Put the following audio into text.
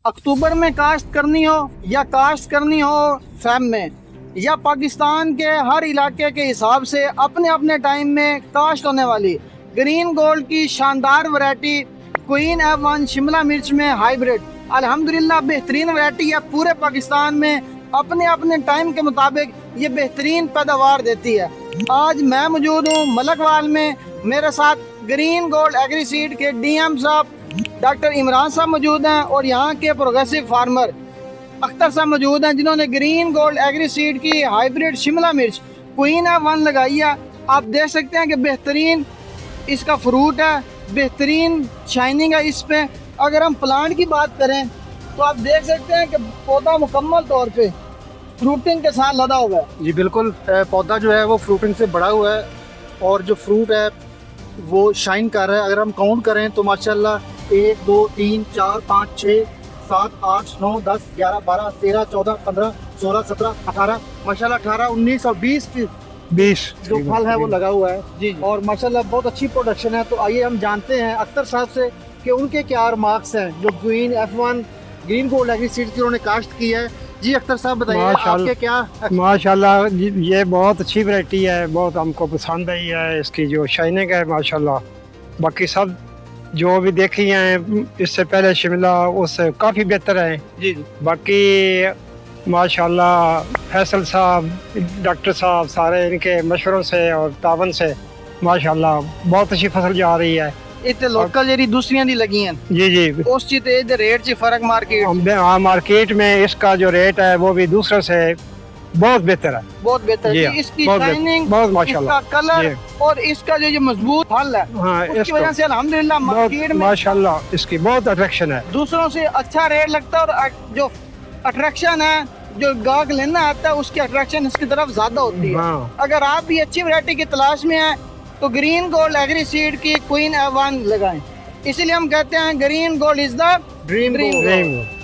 अक्टूबर में काश्त करनी हो या काश्त करनी हो फैब में, या पाकिस्तान के हर इलाके के हिसाब से अपने अपने टाइम में काश्त होने वाली ग्रीन गोल्ड की शानदार वैरायटी क्वीन F1 शिमला मिर्च में हाइब्रिड अल्हम्दुलिल्लाह बेहतरीन वैरायटी है। पूरे पाकिस्तान में अपने अपने टाइम के मुताबिक ये बेहतरीन पैदावार देती है। आज मैं मौजूद हूँ मलकवाल में, मेरे साथ ग्रीन गोल्ड एग्री सीड के DM साहब डॉक्टर इमरान साहब मौजूद हैं और यहाँ के प्रोग्रेसिव फार्मर अख्तर साहब मौजूद हैं, जिन्होंने ग्रीन गोल्ड एग्री सीड की हाइब्रिड शिमला मिर्च क्वीन F1 लगाई है। आप देख सकते हैं कि बेहतरीन इसका फ्रूट है, बेहतरीन शाइनिंग है इस पे। अगर हम प्लांट की बात करें तो आप देख सकते हैं कि पौधा मुकम्मल तौर पे फ्रूटिंग के साथ लदा हुआ है। जी बिल्कुल, पौधा जो है वो फ्रूटिंग से बड़ा हुआ है और जो फ्रूट है वो शाइन कर रहा है। अगर हम काउंट करें तो माशाल्लाह 1 2 3 4 5 6 7 8 9 10 11 12 13 14 15 16 17 18 माशाल्लाह 18 19 और 20 जो फल है वो लगा हुआ है जी और माशाल्लाह बहुत अच्छी प्रोडक्शन है। तो आइए हम जानते हैं अख्तर साहब से कि उनके क्या रिमार्क्स हैं जो queen F1 green gold agri seed की उन्होंने काश्त की है। जी अख्तर साहब बताइए आपके क्या। माशाल्लाह ये बहुत अच्छी वैरायटी है, बहुत हमको पसंद आई है, इसकी जो शाइनिंग है माशाल्लाह। बाकी सब जो भी देखी हैं इससे पहले शिमला उससे काफ़ी बेहतर है जी। बाकी माशाल्लाह फैसल साहब डॉक्टर साहब सारे इनके मशवरों से और तावन से माशाल्लाह बहुत अच्छी फसल जा रही है। इतने लोकल जेरी दूसरियां दी लगी हैं जी जी उस चीज दे रेट से फर्क मार्केट हाँ मार्केट में इसका जो रेट है वो भी दूसरों से बहुत बेहतर है, बहुत बेहतर जी है। हाँ, इसकी बहुत शाइनिंग, बहुत माशाल्लाह इसका कलर जी। और इसका जो मजबूत फल है हाँ उसकी इसका वजह से अल्हम्दुलिल्लाह मार्केट में माशाल्लाह इसकी बहुत अट्रैक्शन है, दूसरों से अच्छा रेट लगता है और जो अट्रैक्शन है जो गाहक लेना आता है उसकी अट्रैक्शन इसकी तरफ ज्यादा होती है। हाँ। अगर आप भी अच्छी वैरायटी की तलाश में हैं तो ग्रीन गोल्ड एग्री सीड की क्वीन F1 लगाएं। इसीलिए हम कहते हैं green gold is the dream dream dream